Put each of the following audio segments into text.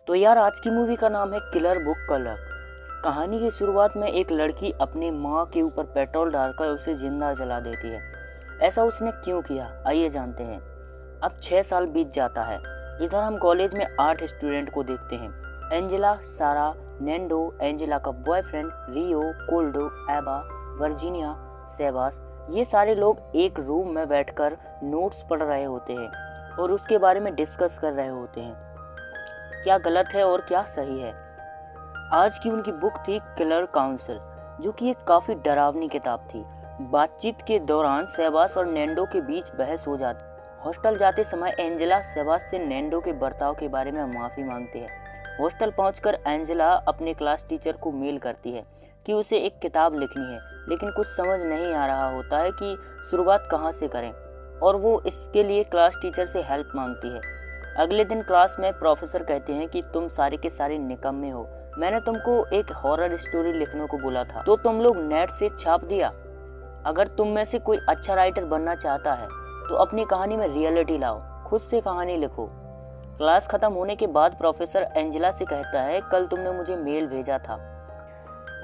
तो यार आज की मूवी का नाम है किलर बुक क्लब। कहानी की शुरुआत में एक लड़की अपनी माँ के ऊपर पेट्रोल डालकर उसे जिंदा जला देती है। ऐसा उसने क्यों किया आइए जानते हैं। अब 6 साल बीत जाता है। इधर हम कॉलेज में 8 स्टूडेंट को देखते हैं। एंजेला, सारा, नेंडो, एंजेला का बॉयफ्रेंड, रियो, कोल्डो, एबा, वर्जीनिया, सेबास, ये सारे लोग एक रूम में बैठकर नोट्स पढ़ रहे होते हैं और उसके बारे में डिस्कस कर रहे होते हैं, क्या गलत है और क्या सही है। आज की उनकी बुक थी किलर काउंसिल, जो कि एक काफ़ी डरावनी किताब थी। बातचीत के दौरान सेबास और नेंडो के बीच बहस हो जाती। हॉस्टल जाते समय एंजेला सेबास से नेंडो के बर्ताव के बारे में माफ़ी मांगती है। हॉस्टल पहुंचकर एंजेला अपने क्लास टीचर को मेल करती है कि उसे एक किताब लिखनी है, लेकिन कुछ समझ नहीं आ रहा होता है कि शुरुआत कहाँ से करें, और वो इसके लिए क्लास टीचर से हेल्प मांगती है। अगले दिन क्लास में प्रोफेसर कहते हैं कि तुम सारे के सारे निकम्मे हो, मैंने तुमको एक हॉरर स्टोरी लिखने को बोला था तो तुम लोग नेट से छाप दिया। अगर तुम में से कोई अच्छा राइटर बनना चाहता है तो अपनी कहानी में रियलिटी लाओ, खुद से कहानी लिखो। क्लास खत्म होने के बाद प्रोफेसर एंजेला से कहता है, कल तुमने मुझे मेल भेजा था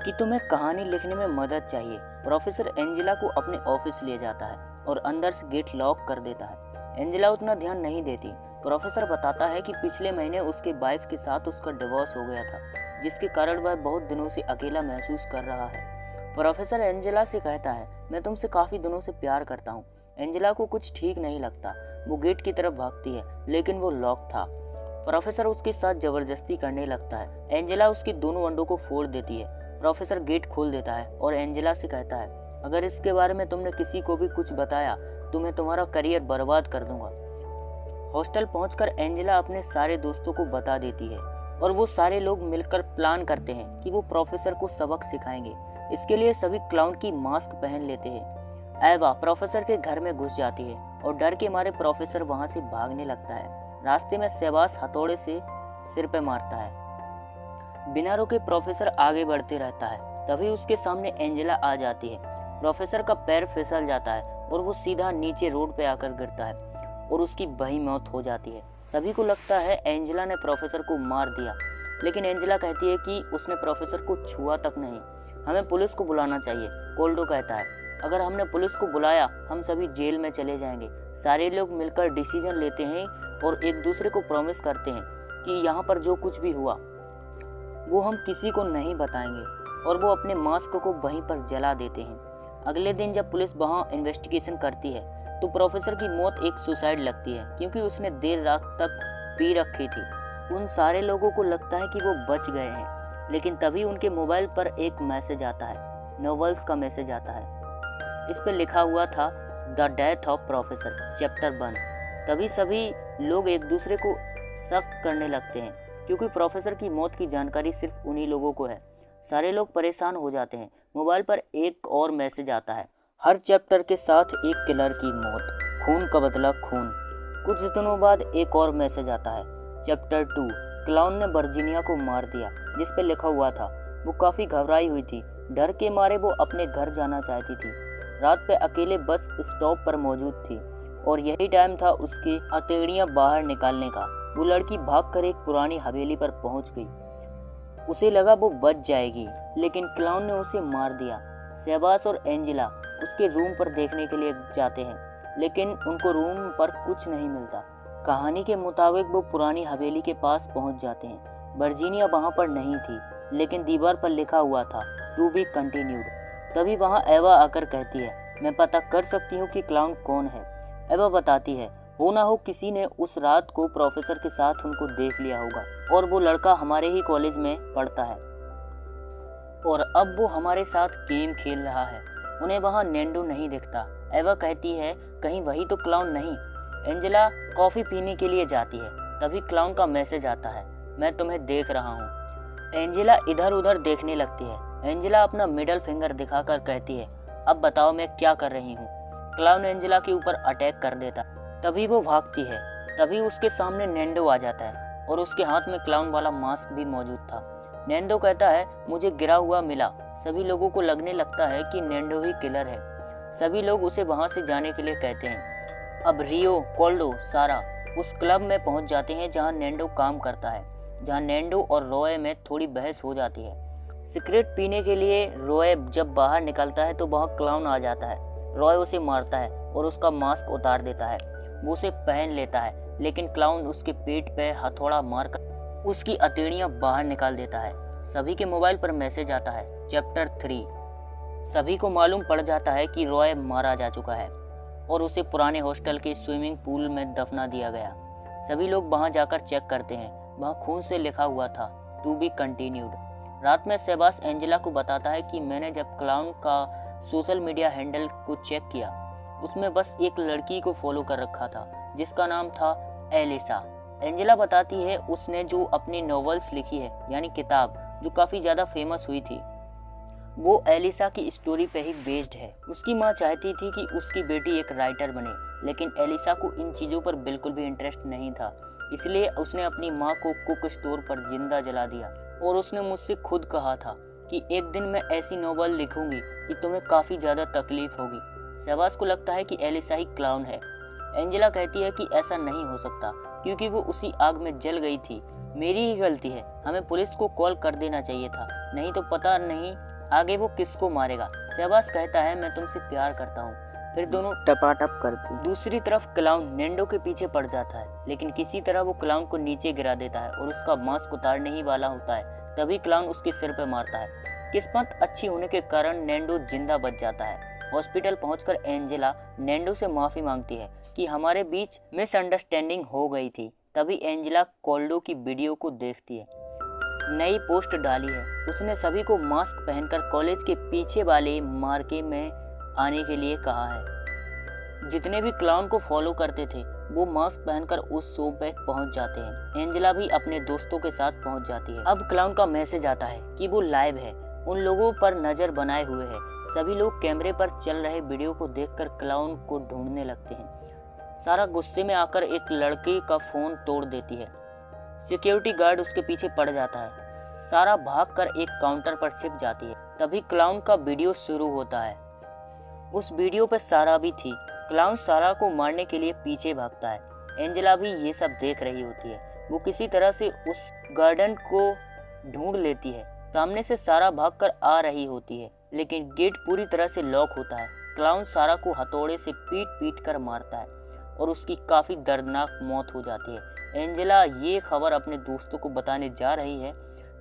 कि तुम्हें कहानी लिखने में मदद चाहिए। प्रोफेसर एंजेला को अपने ऑफिस ले जाता है और अंदर से गेट लॉक कर देता है। एंजेला उतना ध्यान नहीं देती। प्रोफेसर बताता है कि पिछले महीने उसके वाइफ के साथ उसका डिवोर्स हो गया था, जिसके कारण वह बहुत दिनों से अकेला महसूस कर रहा है। प्रोफेसर एंजेला से कहता है, मैं तुमसे काफ़ी दिनों से प्यार करता हूँ। एंजेला को कुछ ठीक नहीं लगता। वो गेट की तरफ भागती है, लेकिन वो लॉक था। प्रोफेसर उसके साथ जबरदस्ती करने लगता है। एंजेला उसके दोनों अंडों को फोड़ देती है। प्रोफेसर गेट खोल देता है और एंजेला से कहता है, अगर इसके बारे में तुमने किसी को भी कुछ बताया तो मैं तुम्हारा करियर बर्बाद कर दूंगा। हॉस्टल पहुंचकर एंजेला अपने सारे दोस्तों को बता देती है और वो सारे लोग मिलकर प्लान करते हैं कि वो प्रोफेसर को सबक सिखाएंगे। इसके लिए सभी क्लाउन की मास्क पहन लेते हैं। एवा प्रोफेसर के घर में घुस जाती है और डर के मारे प्रोफेसर वहां से भागने लगता है। रास्ते में सेबास हथौड़े से सिर पे मारता है। बिना रुके प्रोफेसर आगे बढ़ते रहता है। तभी उसके सामने एंजेला आ जाती है। प्रोफेसर का पैर फिसल जाता है और वो सीधा नीचे रोड पे आकर गिरता है और उसकी वही मौत हो जाती है। सभी को लगता है एंजेला ने प्रोफेसर को मार दिया, लेकिन एंजेला कहती है कि उसने प्रोफेसर को छुआ तक नहीं। हमें पुलिस को बुलाना चाहिए, कोल्डो कहता है। अगर हमने पुलिस को बुलाया हम सभी जेल में चले जाएंगे। सारे लोग मिलकर डिसीजन लेते हैं और एक दूसरे को प्रॉमिस करते हैं कि यहाँ पर जो कुछ भी हुआ वो हम किसी को नहीं बताएंगे, और वो अपने मास्क को वहीं पर जला देते हैं। अगले दिन जब पुलिस वहाँ इन्वेस्टिगेशन करती है तो प्रोफेसर की मौत एक सुसाइड लगती है, क्योंकि उसने देर रात तक पी रखी थी। उन सारे लोगों को लगता है कि वो बच गए हैं, लेकिन तभी उनके मोबाइल पर एक मैसेज आता है। नॉवेल्स का मैसेज आता है। इस पर लिखा हुआ था the death of professor chapter 1। तभी सभी लोग एक दूसरे को शक करने लगते हैं, क्योंकि प्रोफेसर की मौत की जानकारी सिर्फ उन्हीं लोगों को है। सारे लोग परेशान हो जाते हैं। मोबाइल पर एक और मैसेज आता है, हर चैप्टर के साथ एक किलर की मौत, खून का बदला खून। कुछ दिनों बाद एक और मैसेज आता है, चैप्टर 2, क्लाउन ने वर्जीनिया को मार दिया, जिस पे लिखा हुआ था। वो काफ़ी घबराई हुई थी। डर के मारे वो अपने घर जाना चाहती थी। रात पे अकेले बस स्टॉप पर मौजूद थी और यही टाइम था उसकी हथेलियाँ बाहर निकालने का। वो लड़की भागकर एक पुरानी हवेली पर पहुंच गई। उसे लगा वो बच जाएगी, लेकिन क्लाउन ने उसे मार दिया। सेबास और एंजेला उसके रूम पर देखने के लिए जाते हैं, लेकिन उनको रूम पर कुछ नहीं मिलता। कहानी के मुताबिक वो पुरानी हवेली के पास पहुंच जाते हैं। वर्जीनिया वहां पर नहीं थी, लेकिन दीवार पर लिखा हुआ था टू बी कंटिन्यूड। तभी वहां एवा आकर कहती है, मैं पता कर सकती हूँ कि क्लाउन कौन है। एवा बताती है, हो ना हो किसी ने उस रात को प्रोफेसर के साथ उनको देख लिया होगा, और वो लड़का हमारे ही कॉलेज में पढ़ता है और अब वो हमारे साथ गेम खेल रहा है। उन्हें वहाँ नेंडो नहीं दिखता। एवा कहती है, कहीं वही तो क्लाउन नहीं। एंजेला कॉफ़ी पीने के लिए जाती है। तभी क्लाउन का मैसेज आता है, मैं तुम्हें देख रहा हूँ। एंजेला इधर उधर देखने लगती है। एंजेला अपना मिडल फिंगर दिखाकर कहती है, अब बताओ मैं क्या कर रही हूँ। क्लाउन एंजेला के ऊपर अटैक कर देता। तभी वो भागती है। तभी उसके सामने नेंडो आ जाता है और उसके हाथ में क्लाउन वाला मास्क भी मौजूद था। नेंडो कहता है, मुझे गिरा हुआ मिला। सभी लोगों को लगने लगता है कि नेंडो ही किलर है। सभी लोग उसे वहां से जाने के लिए कहते हैं। अब रियो, कोल्डो, सारा उस क्लब में पहुंच जाते हैं जहां नेंडो काम करता है। जहां नैंडो और रॉय में थोड़ी बहस हो जाती है। सिगरेट पीने के लिए रॉय जब बाहर निकलता है तो वहाँ क्लाउन आ जाता है। रॉय उसे मारता है और उसका मास्क उतार देता है। वो उसे पहन लेता है, लेकिन क्लाउन उसके पेट पे हथौड़ा मारकर उसकी हथेलियां बाहर निकाल देता है। सभी के मोबाइल पर मैसेज आता है। चैप्टर 3। सभी को मालूम पड़ जाता है कि रॉय मारा जा चुका है और उसे पुराने हॉस्टल के स्विमिंग पूल में दफना दिया गया। सभी लोग वहां जाकर चेक करते हैं। वहां खून से लिखा हुआ था, टू बी कंटिन्यूड। रात में सेबास एंजेला को बताता है कि मैंने जब क्लाउन का सोशल मीडिया हैंडल को चेक किया, उसमें बस एक लड़की को फॉलो कर रखा था जिसका नाम था एलिसा। एंजेला बताती है उसने जो अपनी नॉवेल्स लिखी है, यानी किताब जो काफ़ी ज़्यादा फेमस हुई थी, वो एलिसा की स्टोरी पे ही बेस्ड है। उसकी माँ चाहती थी कि उसकी बेटी एक राइटर बने, लेकिन एलिसा को इन चीज़ों पर बिल्कुल भी इंटरेस्ट नहीं था। इसलिए उसने अपनी माँ को कुक स्टोर पर जिंदा जला दिया और उसने मुझसे खुद कहा था कि एक दिन मैं ऐसी नॉवल लिखूंगी कि तुम्हें काफ़ी ज़्यादा तकलीफ होगी। सेबास को लगता है कि एलिसा ही क्लाउन है। एंजेला कहती है कि ऐसा नहीं हो सकता क्योंकि वो उसी आग में जल गई थी। मेरी ही गलती है, हमें पुलिस को कॉल कर देना चाहिए था, नहीं तो पता नहीं आगे वो किसको मारेगा। सेबास कहता है मैं तुमसे प्यार करता हूँ। फिर दोनों टपाटप करती। दूसरी तरफ क्लाउन नैंडो के पीछे पड़ जाता है, लेकिन किसी तरह वो क्लाउन को नीचे गिरा देता है और उसका मास्क उतारने ही वाला होता है तभी क्लाउन उसके सिर पे मारता है। किस्मत अच्छी होने के कारण नैंडो जिंदा बच जाता है। हॉस्पिटल पहुंचकर एंजेला नैंडो से माफी मांगती है कि हमारे बीच मिसअंडरस्टैंडिंग हो गई थी। तभी एंजेला कोल्डो की वीडियो को देखती है। नई पोस्ट डाली है, उसने सभी को मास्क पहनकर कॉलेज के पीछे वाले मार्के में आने के लिए कहा है। जितने भी क्लाउन को फॉलो करते थे वो मास्क पहनकर उस शो पे पहुंच जाते हैं। एंजेला भी अपने दोस्तों के साथ पहुंच जाती है। अब क्लाउन का मैसेज आता है कि वो लाइव है, उन लोगों पर नजर बनाए हुए है। सभी लोग कैमरे पर चल रहे वीडियो को देखकर क्लाउन को ढूंढने लगते हैं। सारा गुस्से में आकर एक लड़के का फोन तोड़ देती है। सिक्योरिटी गार्ड उसके पीछे पड़ जाता है। सारा भागकर एक काउंटर पर छिप जाती है। तभी क्लाउन का वीडियो शुरू होता है। उस वीडियो पर सारा भी थी। क्लाउन सारा को मारने के लिए पीछे भागता है। एंजेला भी ये सब देख रही होती है। वो किसी तरह से उस गार्डन को ढूंढ लेती है। सामने से सारा भागकर आ रही होती है, लेकिन गेट पूरी तरह से लॉक होता है। क्लाउन सारा को हथौड़े से पीट पीट कर मारता है और उसकी काफ़ी दर्दनाक मौत हो जाती है। एंजेला ये खबर अपने दोस्तों को बताने जा रही है,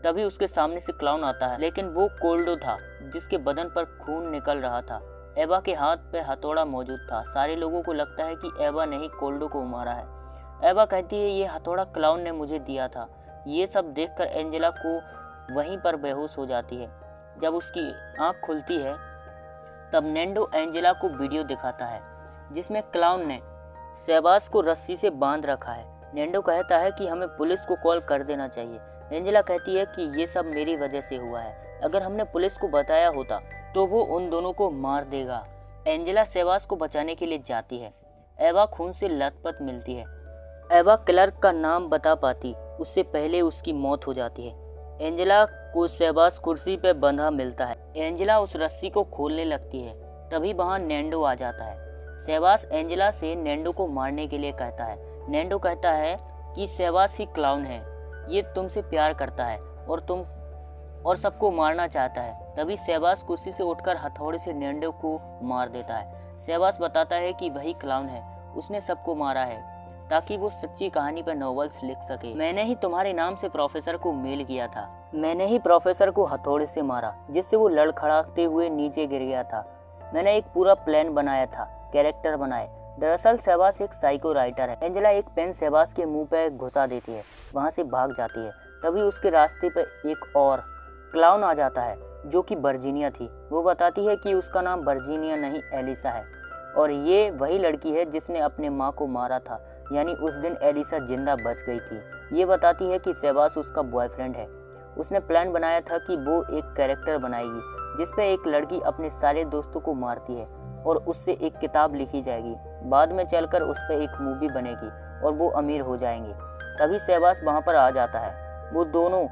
तभी उसके सामने से क्लाउन आता है, लेकिन वो कोल्डो था जिसके बदन पर खून निकल रहा था। एवा के हाथ पे हथौड़ा मौजूद था। सारे लोगों को लगता है कि एवा ने ही कोल्डो को मारा है। एवा कहती है ये हथौड़ा क्लाउन ने मुझे दिया था। ये सब देखकर एंजेला को वहीं पर बेहोश हो जाती है। जब उसकी आंख खुलती है तब नैंडो एंजेला को वीडियो दिखाता है जिसमें क्लाउन ने सेबास को रस्सी से बांध रखा है। नैंडो कहता है कि हमें पुलिस को कॉल कर देना चाहिए। एंजेला कहती है कि ये सब मेरी वजह से हुआ है, अगर हमने पुलिस को बताया होता तो वो उन दोनों को मार देगा। एंजेला सेबास को बचाने के लिए जाती है। एवा खून से लथपथ मिलती है। एवा क्लर्क का नाम बता पाती उससे पहले उसकी मौत हो जाती है। एंजेला को सेबास कुर्सी पे बंधा मिलता है। एंजेला उस रस्सी को खोलने लगती है, तभी वहाँ नैंडो आ जाता है। सेबास एंजेला से नैंडो को मारने के लिए कहता है। नैंडो कहता है कि सेबास ही क्लाउन है, ये तुमसे प्यार करता है और सबको मारना चाहता है। तभी सेबास कुर्सी से उठकर हथौड़े से नैंडो को मार देता है। सेबास बताता है कि वही क्लाउन है, उसने सबको मारा है ताकि वो सच्ची कहानी पर नॉवेल्स लिख सके। मैंने ही तुम्हारे नाम से प्रोफेसर को मेल किया था। मैंने ही प्रोफेसर को हथौड़े से मारा जिससे वो लड़खड़ाते हुए नीचे गिर गया था। मैंने एक पूरा प्लान बनाया था, कैरेक्टर बनाए। दरअसल सेबास एक साइको राइटर है। एंजेला एक पेन सेबास के मुंह पे घुसा देती है, वहां से भाग जाती है। तभी उसके रास्ते पे एक और क्लाउन आ जाता है जो कि वर्जीनिया थी। वो बताती है कि उसका नाम वर्जीनिया नहीं एलिसा है और ये वही लड़की है जिसने अपने माँ को मारा था, यानी उस दिन एलिसा जिंदा बच गई थी। ये बताती है कि सेबास उसका बॉयफ्रेंड है। उसने प्लान बनाया था कि वो एक कैरेक्टर बनाएगी जिसपे एक लड़की अपने सारे दोस्तों को मारती है और उससे एक किताब लिखी जाएगी। बाद में चलकर उस पर एक मूवी बनेगी और वो अमीर हो जाएंगे। तभी सेबास वहाँ पर आ जाता है। वो दोनों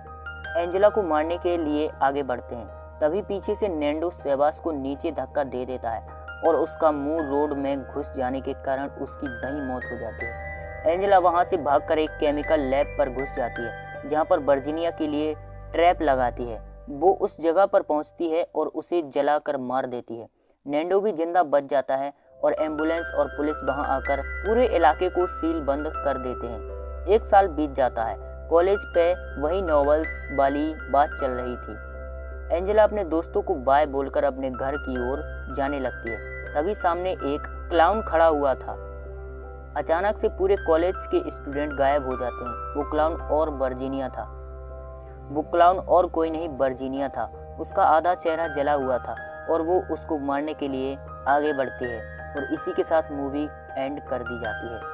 एंजेला को मारने के लिए आगे बढ़ते हैं। तभी पीछे से नैंडो सेबास को नीचे धक्का दे देता है और उसका मुंह रोड में घुस जाने के कारण उसकी वहीं मौत हो जाती है। एंजेला वहां से भागकर एक केमिकल लैब पर घुस जाती है। जहाँ पर वर्जीनिया के लिए ट्रैप लगाती है। वो उस जगह पर पहुँचती है और उसे जलाकर मार देती है। नैंडो भी जिंदा बच जाता है और एम्बुलेंस और पुलिस वहां आकर पूरे इलाके को सील बंद कर देते हैं। 1 साल बीत जाता है। कॉलेज पे वही नॉवेल्स वाली बात चल रही थी। एंजेला अपने दोस्तों को बाय बोलकर अपने घर की ओर जाने लगती है। तभी सामने एक क्लाउन खड़ा हुआ था। अचानक से पूरे कॉलेज के स्टूडेंट गायब हो जाते हैं। वो क्लाउन और वर्जीनिया था। वो क्लाउन और कोई नहीं वर्जीनिया था। उसका आधा चेहरा जला हुआ था और वो उसको मारने के लिए आगे बढ़ती है और इसी के साथ मूवी एंड कर दी जाती है।